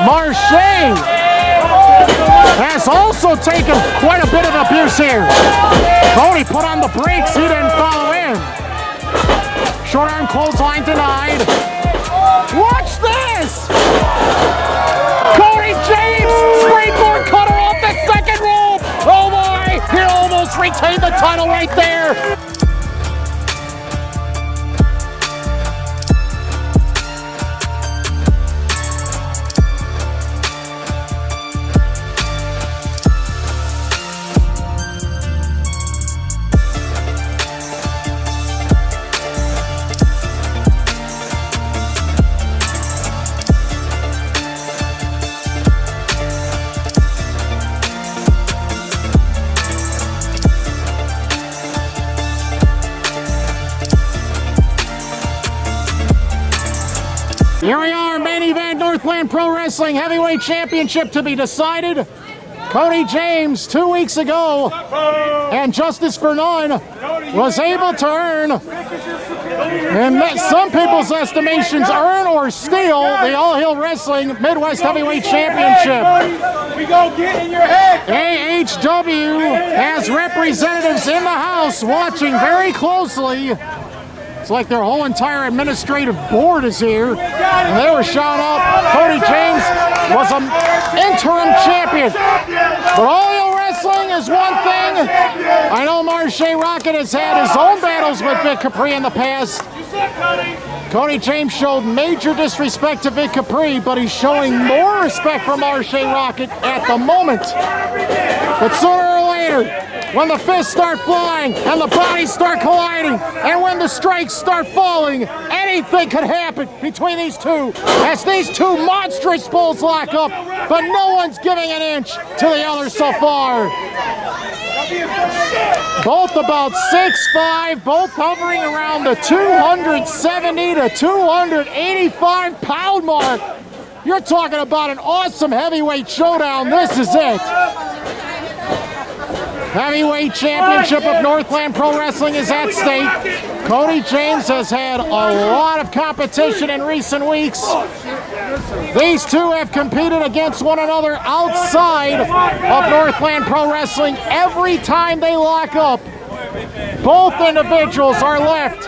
Marshe has also taken quite a bit of abuse here. Cody put on the brakes, he didn't follow in. Short arm clothesline denied. Watch this! Cody James, springboard cutter off the second rope. Oh boy, he almost retained the title right there. Here we are, main event, Northland Pro Wrestling Heavyweight Championship to be decided. Cody James, 2 weeks ago, and Justice for None was able to earn, in some people's estimations, earn or steal the All Hill Wrestling Midwest Heavyweight Championship. We go get in your head. AHW has representatives in the house watching very closely. It's like their whole entire administrative board is here, and they were shouting out Cody James was an interim champion. But All Hill Wrestling is one thing. I know Marshe Rockett has had his own battles with Vic Capri in the past. Cody James showed major disrespect to Vic Capri, but he's showing more respect for Marshe Rockett at the moment. But sooner or later, when the fists start flying and the bodies start colliding and when the strikes start falling, anything could happen between these two as these two monstrous bulls lock up, but no one's giving an inch to the other so far. Both about 6'5", both hovering around the 270 to 285 pound mark. You're talking about an awesome heavyweight showdown. This is it. Heavyweight Championship of Northland Pro Wrestling is at stake. Cody James has had a lot of competition in recent weeks. These two have competed against one another outside of Northland Pro Wrestling. Every time they lock up, both individuals are left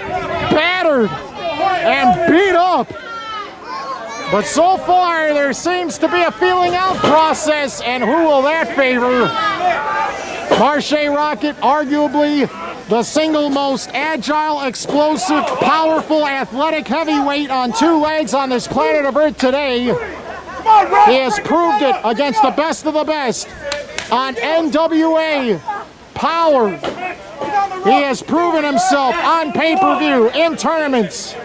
battered and beat up. But so far, there seems to be a feeling out process, and who will that favor? Marshe Rockett, arguably the single most agile, explosive, powerful, athletic heavyweight on two legs on this planet of Earth today. He has proved it against the best of the best on NWA Power. He has proven himself on pay-per-view, in tournaments.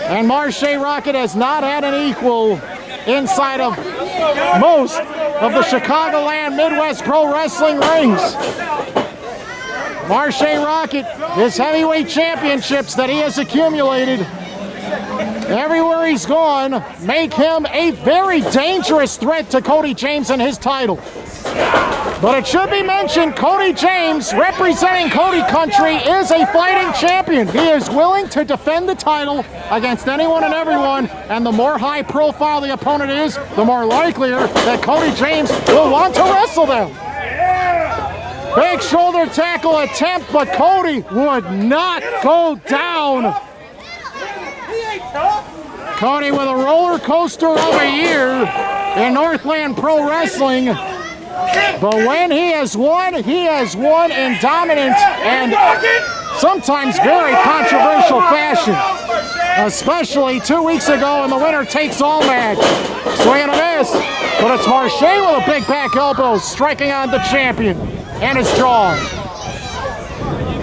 And Marshe Rockett has not had an equal inside of most of the Chicagoland Midwest Pro Wrestling rings. Marshe Rockett, his heavyweight championships that he has accumulated everywhere he's gone, make him a very dangerous threat to Cody James and his title. But it should be mentioned, Cody James, representing Cody Country, is a fighting champion. He is willing to defend the title against anyone and everyone, and the more high profile the opponent is, the more likelier that Cody James will want to wrestle them. Big shoulder tackle attempt, but Cody would not go down. Cody with a roller coaster of a year in Northland Pro Wrestling. But when he has won in dominant and sometimes very controversial fashion. Especially 2 weeks ago in the winner takes all match. Swing and a miss, but it's Marshe with a big back elbow striking on the champion and his jaw.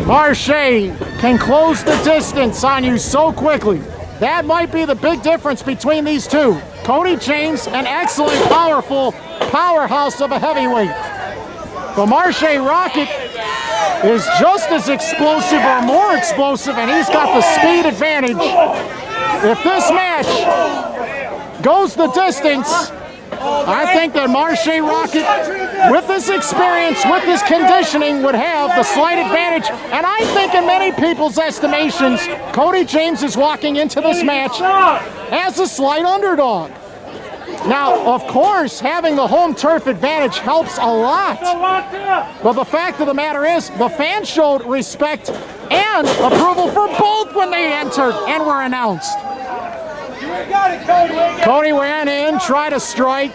Marshe can close the distance on you so quickly. That might be the big difference between these two. Cody James, an excellent, powerful powerhouse of a heavyweight. But Marshe Rockett is just as explosive or more explosive, and he's got the speed advantage. If this match goes the distance, I think that Marshe Rockett, with this experience, with this conditioning, would have the slight advantage. And I think in many people's estimations, Cody James is walking into this match as a slight underdog. Now, of course, having the home turf advantage helps a lot. But the fact of the matter is, the fans showed respect and approval for both when they entered and were announced. Cody ran in, tried to strike.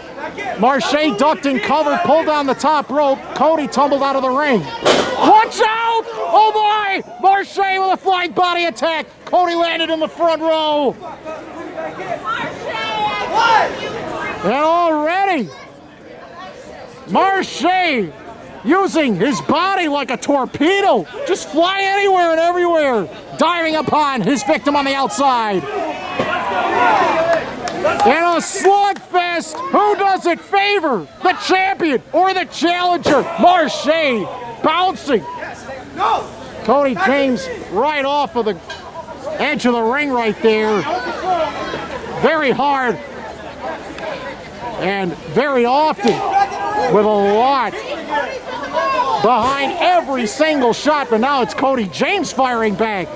Marshe ducked and covered, pulled down the top rope. Cody tumbled out of the ring. Watch out! Oh boy! Marshe with a flying body attack. Cody landed in the front row. And already, Marshe using his body like a torpedo, just flying anywhere and everywhere, diving upon his victim on the outside. In a slugfest, who does it favor? The champion or the challenger? Marshe bouncing. Cody James right off of the edge of the ring right there. Very hard and very often with a lot behind every single shot, but now it's Cody James firing back,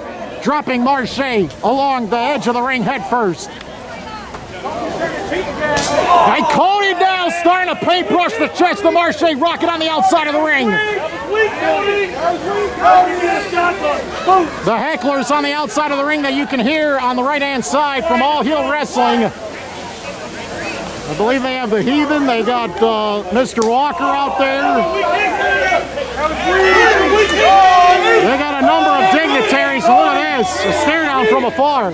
dropping Marshe along the edge of the ring head first. And Cody now starting to paintbrush the chest of Marshe Rockett on the outside of the ring. The hecklers on the outside of the ring that you can hear on the right-hand side from All Heel Wrestling. I believe they have the Heathen. They got Mr. Walker out there. They got a number of dignitaries. Look at this. A stare down from afar.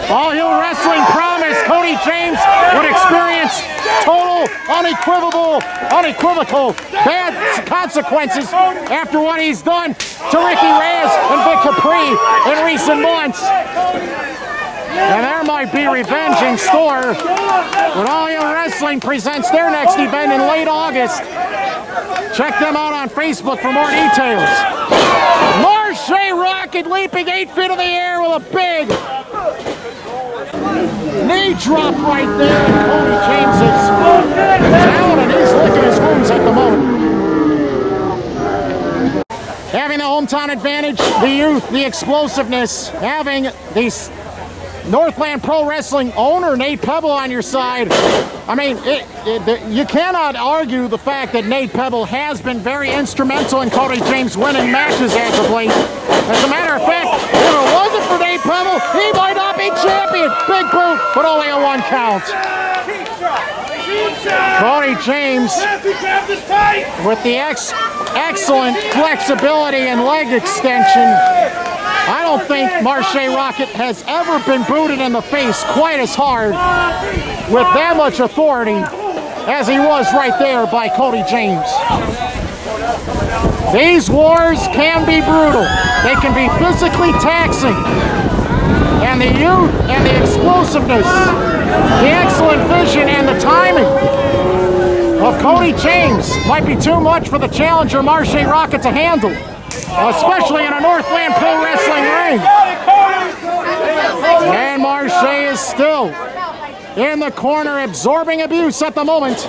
All Heel Wrestling promised Cody James would experience total, unequivocal bad consequences after what he's done to Ricky Reyes and Vic Capri in recent months. And there might be revenge in store when All Heel Wrestling presents their next event in late August. Check them out on Facebook for more details. Marshe Rockett leaping 8 feet in the air with a big knee drop right there. Cody James is down and he's licking his wounds at the moment. Having the hometown advantage, the youth, the explosiveness, having these Northland Pro Wrestling owner Nate Pebble on your side. I mean, you cannot argue the fact that Nate Pebble has been very instrumental in Cody James winning matches as of late. As a matter of fact, if it wasn't for Nate Pebble, he might not be champion. Big boot, but only a 1 count. Cody James with the excellent flexibility and leg extension. I don't think Marshe Rockett has ever been booted in the face quite as hard with that much authority as he was right there by Cody James. These wars can be brutal. They can be physically taxing. And the youth and the explosiveness, the excellent vision and the timing of Cody James might be too much for the challenger Marshe Rockett to handle, especially in a Northland Pro Wrestling ring. And Marshe is still in the corner absorbing abuse at the moment.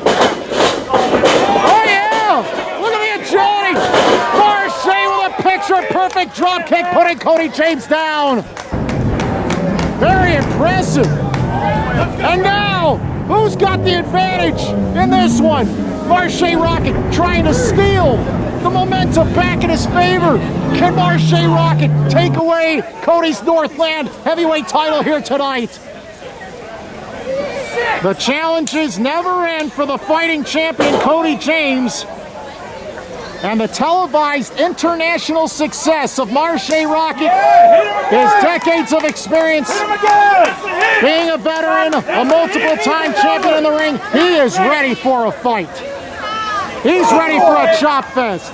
Oh yeah! Look at the agility! Marshe with a picture-perfect dropkick putting Cody James down. Very impressive. And now, who's got the advantage in this one? Marshe Rockett trying to steal the momentum back in his favor. Can Marshe Rockett take away Cody's Northland heavyweight title here tonight? The challenges never end for the fighting champion Cody James. And the televised international success of Marshe Rockett, his decades of experience, being a veteran, a multiple-time champion in the ring, he is ready for a fight. He's ready for a chop fest.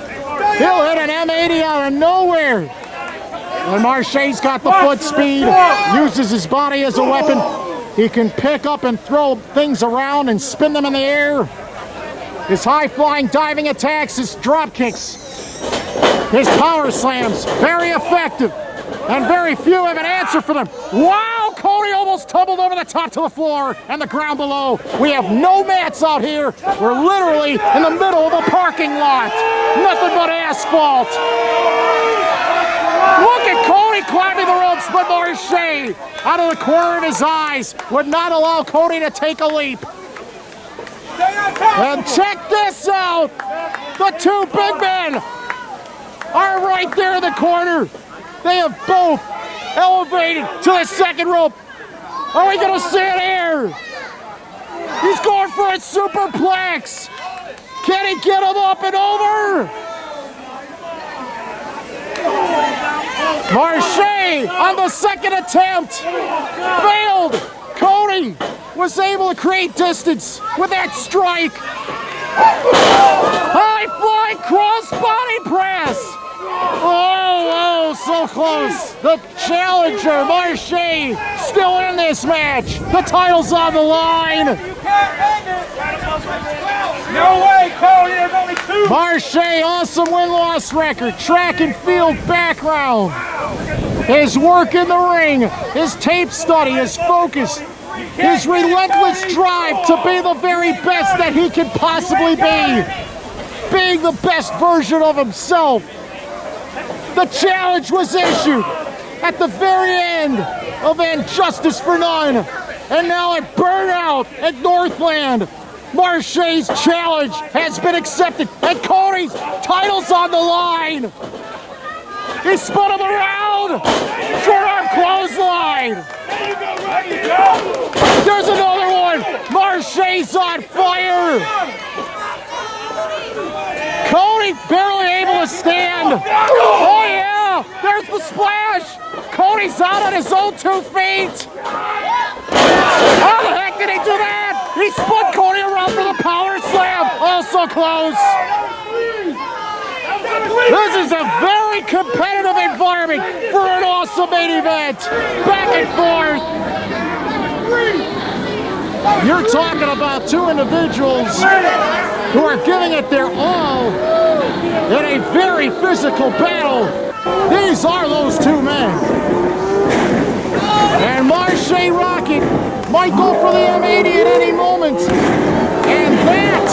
He'll hit an M80 out of nowhere. And Marshe's got the foot speed, uses his body as a weapon. He can pick up and throw things around and spin them in the air. His high-flying diving attacks, his drop kicks, his power slams, very effective. And very few have an answer for them. Wow, Cody almost tumbled over the top to the floor and the ground below. We have no mats out here. We're literally in the middle of a parking lot. Nothing but asphalt. Look at Cody climbing the ropes, but Marshe, out of the corner of his eyes, would not allow Cody to take a leap. And check this out. The two big men are right there in the corner. They have both elevated to the second rope. Are we going to see it here? He's going for a superplex. Can he get him up and over? Marshe on the second attempt failed. Cody was able to create distance with that strike. High flying cross body press. Oh, so close. The challenger, Marshe, still in this match. The title's on the line. No way, Cody, there's only two. Marshe, awesome win-loss record, track and field background. His work in the ring, his tape study, his focus, his relentless drive to be the very best that he can possibly be. Being the best version of himself. The challenge was issued at the very end of Injustice for None. And now at Burnout at Northland, Marshe's challenge has been accepted. And Cody's title's on the line. He spun him around. Short arm clothesline. There's another one. Marshe's on fire. Cody barely able to stand. Oh yeah, there's the splash. Cody's out on his own 2 feet. How the heck did he do that? He spun Cody around for the power slam. Also close. This is a very competitive environment for an awesome main event. Back and forth. You're talking about two individuals who are giving it their all in a very physical battle. These are those two men. And Marshe Rockett might go for the M80 at any moment. And that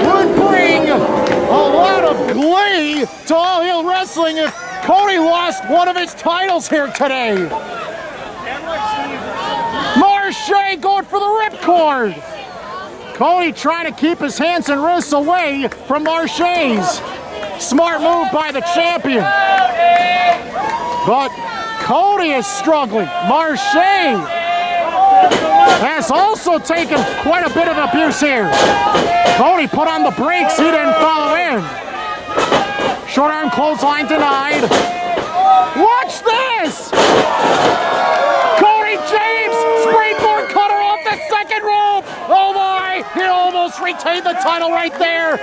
would bring a lot of glee to All Heel Wrestling if Cody lost one of his titles here today. Marshe going for the ripcord. Cody trying to keep his hands and wrists away from Marshe's. Smart move by the champion. But Cody is struggling. Marshe has also taken quite a bit of abuse here. Cody put on the brakes. He didn't follow in. Short arm clothesline denied. Watch this! Cody James, springboard cutter off the second rope. Oh my, he almost retained the title right there.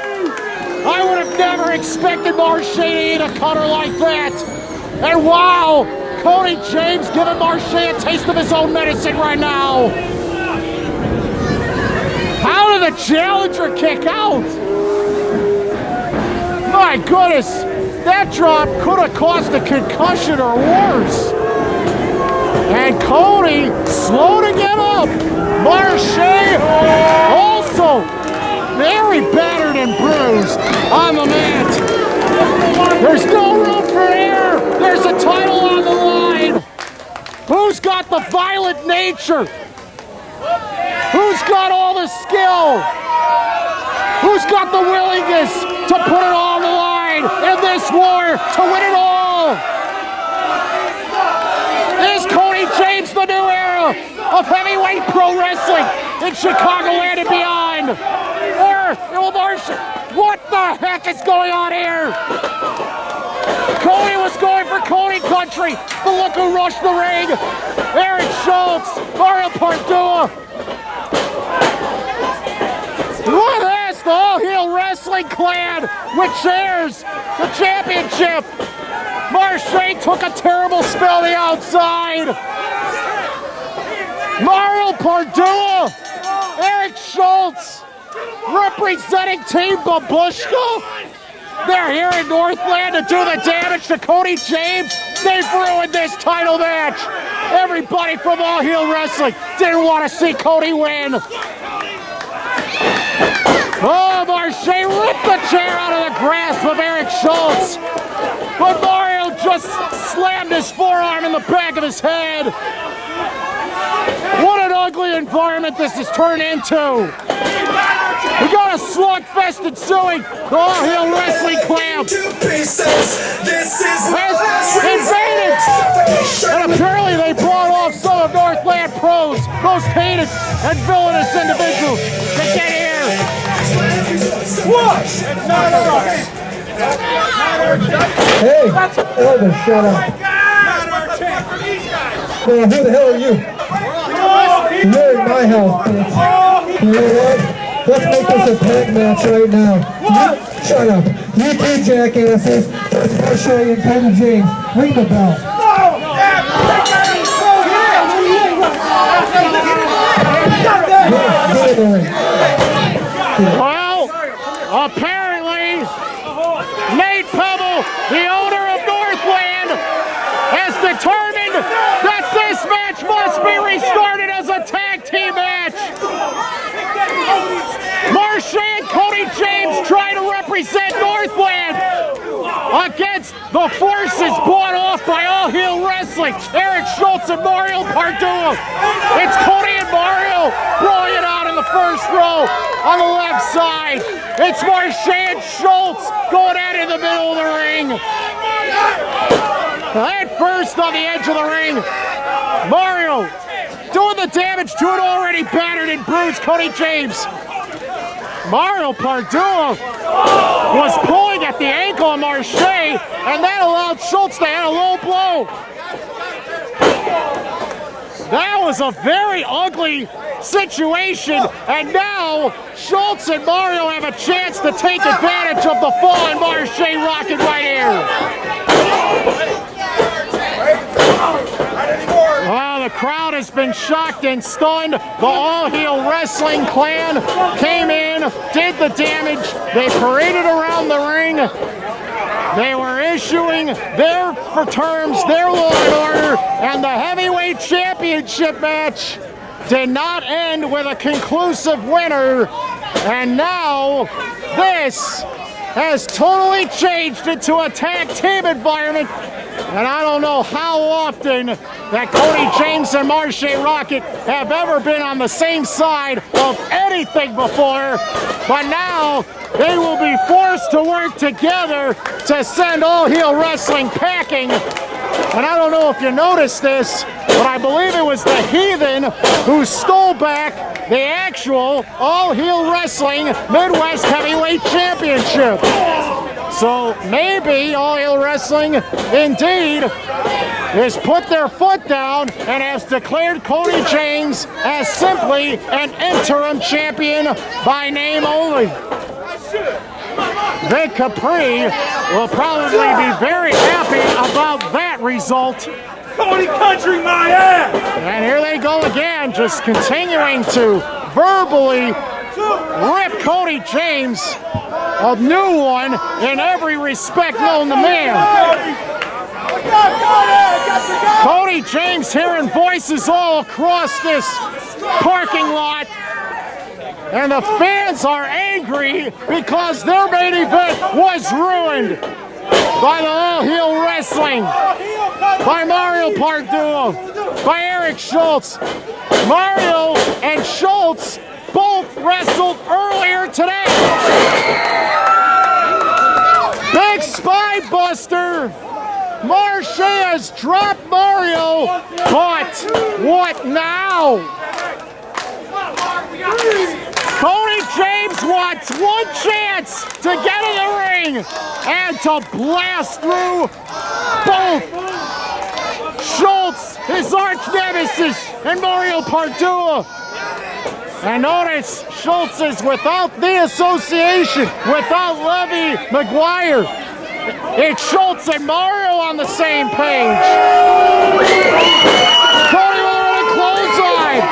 I would have never expected Marshe to eat a cutter like that. And wow, Cody James giving Marshe a taste of his own medicine right now. How did the challenger kick out? My goodness, that drop could have caused a concussion or worse. And Cody slow to get up. Marshe also very battered and bruised on the mat. There's no room for error. There's a title on the line. Who's got the violent nature? Who's got all the skill? Who's got the willingness to put it all on the line in this war to win it all? Is Cody James the new era of heavyweight pro wrestling in Chicagoland and beyond? Or will Marshe? What the heck is going on here? Cody was going for Cody Country. The look who rushed the ring. Eric Schultz, Mario Pardua. Look at this, the All Heel Wrestling Clan, which shares the championship. Marshe took a terrible spill on the outside. Mario Pardua, Eric Schultz, representing Team Babushka. They're here in Northland to do the damage to Cody James. They've ruined this title match. Everybody from All Heel Wrestling didn't want to see Cody win. Oh, Marshe ripped the chair out of the grasp of Eric Schultz. but Mario just slammed his forearm in the back of his head. What an ugly environment this has turned into. We got a slugfest ensuing. The All Heel Wrestling Clan has invaded. And apparently they brought off some of Northland pros, most hated and villainous individuals to get here. What? It's not us. Hey, Elvis, shut up. Who the hell are you? You're in my house, bitch. You know what? Let's make this a tag match right now. Shut up. You two jackasses. That's Marshe and Cody James. Ring the bell. Get in the ring. Well, apparently, Nate Pebble, the owner of Northland, has determined that this match must be restarted as a tag team match. Marshe and Cody James try to represent Northland against the forces bought off by All Heel Wrestling, Eric Schultz and Mario Pardua. It's Cody and Mario brawling it out in the first row on the left side. It's Marshe and Schultz going at it in the middle of the ring. Head first on the edge of the ring. Mario doing the damage to an already battered and bruised Cody James. Mario Pardua was pulling at the ankle of Marshe, and that allowed Schultz to hit a low blow. That was a very ugly situation, and now Schultz and Mario have a chance to take advantage of the fallen Marshe Rockett right here. Well, the crowd has been shocked and stunned. The All Heel Wrestling Clan came in, did the damage. They paraded around the ring. They were issuing their terms, their law and order, and the heavyweight championship match did not end with a conclusive winner. And now this has totally changed into a tag team environment. And I don't know how often that Cody James and Marshe Rockett have ever been on the same side of anything before, but now they will be forced to work together to send All Heel Wrestling packing. And I don't know if you noticed this, but I believe it was the Heathen who stole back the actual All Heel Wrestling Midwest Heavyweight Championship. So maybe All Heel Wrestling indeed has put their foot down and has declared Cody James as simply an interim champion by name only. Vic Capri will probably be very happy about that result. Cody country my ass! And here they go again, just continuing to verbally rip Cody James a new one in every respect known to man. Cody James hearing voices all across this parking lot, and the fans are angry because their main event was ruined by the All Heel Wrestling, by Mario Pardua, by Eric Schultz. Mario and Schultz both wrestled earlier today. Big Spy Buster. Marshe has dropped Mario, but what now? Cody James wants one chance to get in the ring and to blast through both Schultz, his arch nemesis, and Mario Pardua. And notice Schultz is without the association, without Levy McGuire. It's Schultz and Mario on the same page. Cody with a clothesline.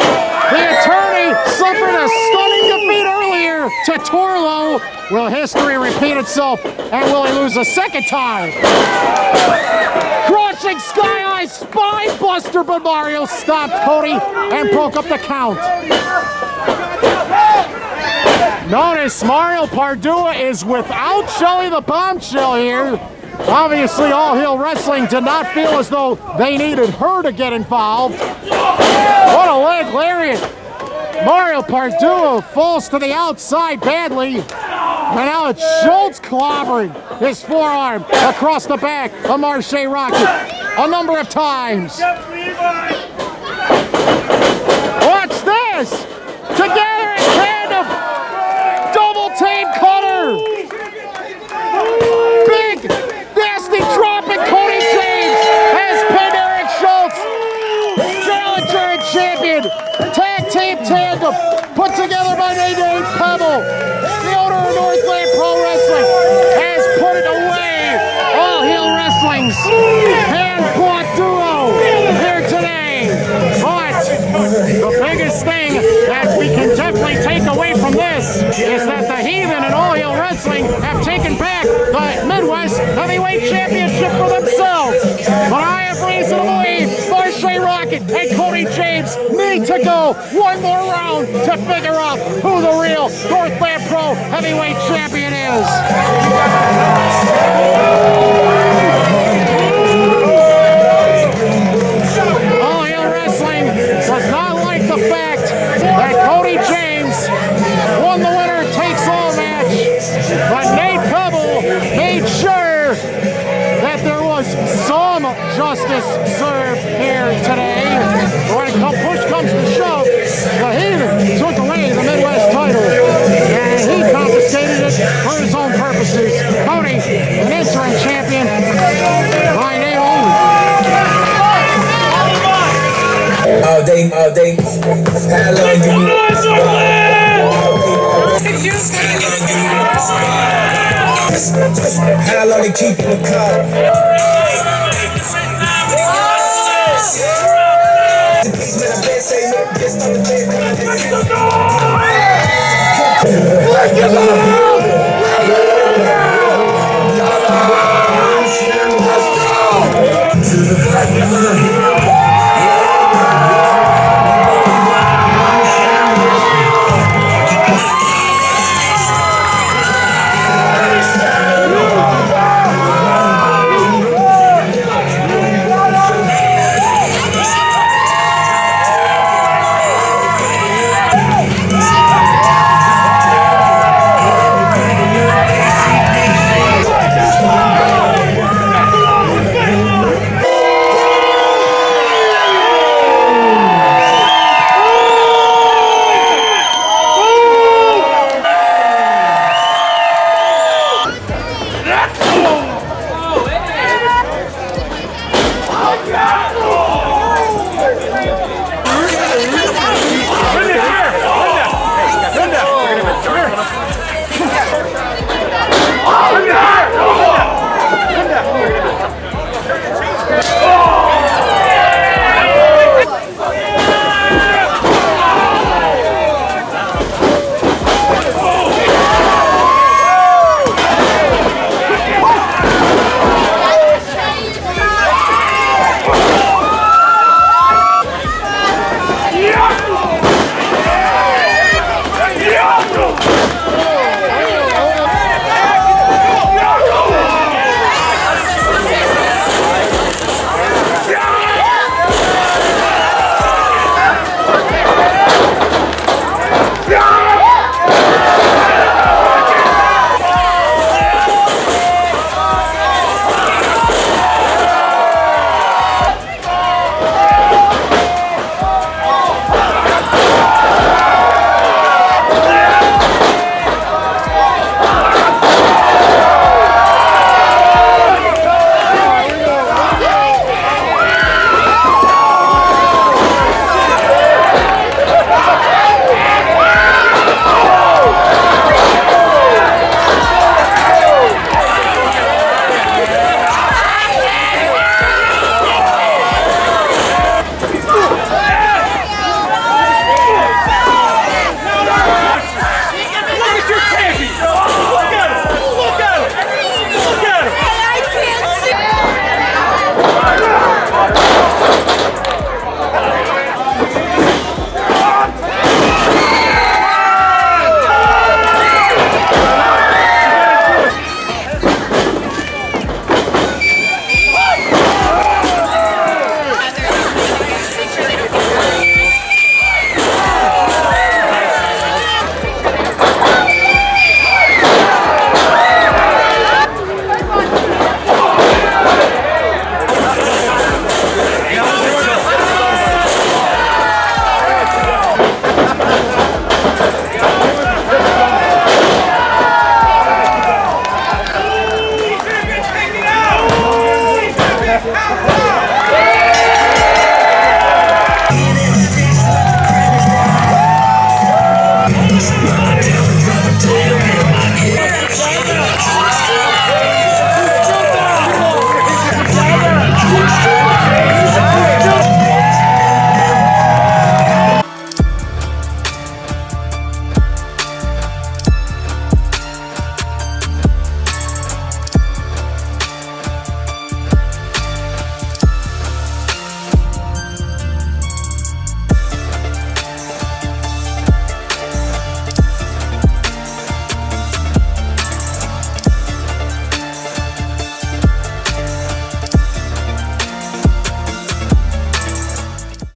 The attorney suffered a stunning defeat earlier to Torlo. Will history repeat itself, and will he lose a second time? Crushing Sky High Spine Buster, but Mario stopped Cody and broke up the count. Notice Mario Pardua is without Shelly the Bombshell here. Obviously, All Heel Wrestling did not feel as though they needed her to get involved. What a leg lariat. Mario Pardue falls to the outside badly. And now it's Schultz clobbering his forearm across the back of Marshe Rockett a number of times. Watch this! Together in tandem! Double team cutter! Big, nasty drop, and Cody James has pinned Eric Schultz. Challenger and champion. Tag team tandem put together by Nate Pebble. The owner of Northland Pro Wrestling has put it away. All Heel Wrestling's hand-bought duo here today. But the biggest thing that we can definitely take away from this is that the Heathen and All Heel Wrestling have taken back the Midwest Heavyweight Championship for themselves. But I have reason to believe Marshe Rockett and Cody James need to go one more round to figure out who the real Northland Pro Heavyweight Champion is. All Heel Wrestling does not like the fact that Cody James won the winner takes all match, but Nate Pebble made sure that there was some justice served here today. When push comes to shove, the Heathen took away the Midwest title, and he confiscated it for his own purposes. Cody, an interim champion by name only. All day, how long how long they keep in the car? Let's go!